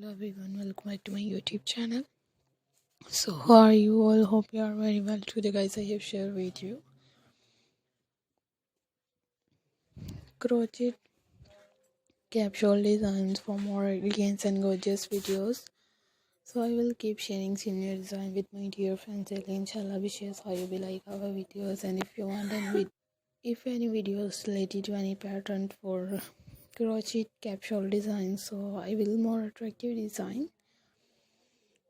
Hello everyone, welcome back to my YouTube channel. So how are you all? Hope you are very well. Today guys, I have shared with you crochet capsule designs for more elegant and gorgeous videos. So I will keep sharing similar design with my dear friends. Inshallah, wishes how you will like our videos, and if you want any videos related to any pattern for crochet capsule design, so I will more attractive design.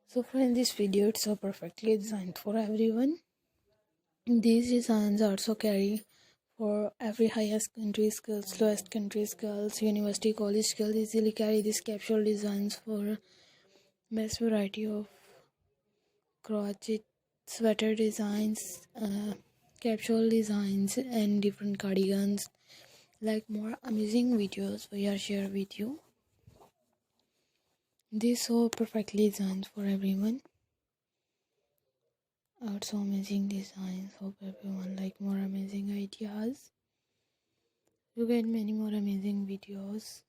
So friends, this video it's so perfectly designed for everyone. These designs also carry for every highest country skills, lowest country skills, university, college skills. Easily carry these capsule designs for best variety of crochet sweater designs, capsule designs, and different cardigans. Like more amazing videos we are share with you. These so perfectly designed for everyone. Also amazing designs. Hope everyone like more amazing ideas. You get many more amazing videos.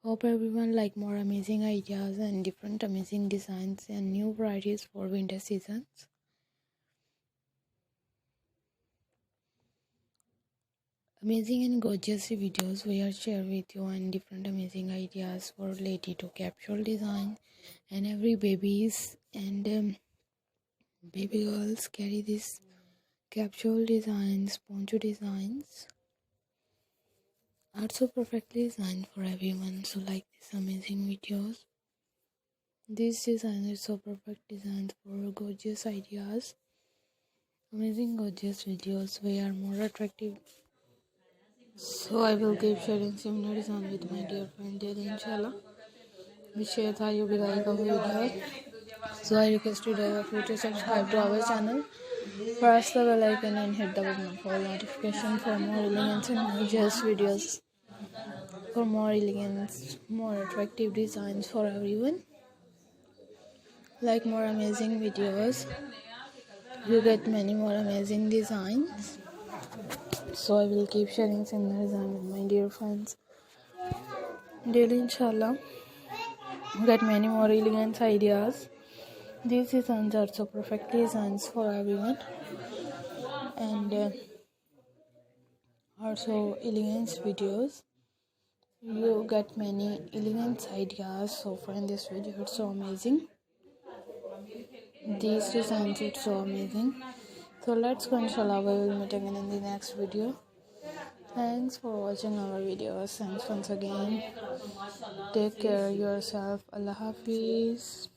Hope everyone like more amazing ideas and different amazing designs and new varieties for winter seasons. Amazing and gorgeous videos we are share with you and different amazing ideas for related to capsule design, and every babies and baby girls carry these capsule designs, ponchu designs. Are so perfectly designed for everyone. So like these amazing videos. These designs are so perfect designs for gorgeous ideas. Amazing gorgeous videos we are more attractive. So I will keep sharing similar design with my dear friend Daily, inshallah. We share how you will like our video. So I request you to subscribe to our channel. Press the bell icon and hit the button for notification for more elegant and gorgeous videos. For more elegant, more attractive designs for everyone. Like more amazing videos, you get many more amazing designs. So I will keep sharing similar design with my dear friends daily, inshallah. You get many more elegant ideas. These designs are so perfectly designed for everyone, and also elegant videos. You get many elegant ideas. So friend, this video it's so amazing. These designs it's so amazing. So let's go, inshallah. We will meet again in the next video. Thanks for watching our videos. Thanks once again. Take care of yourself. Allah Hafiz.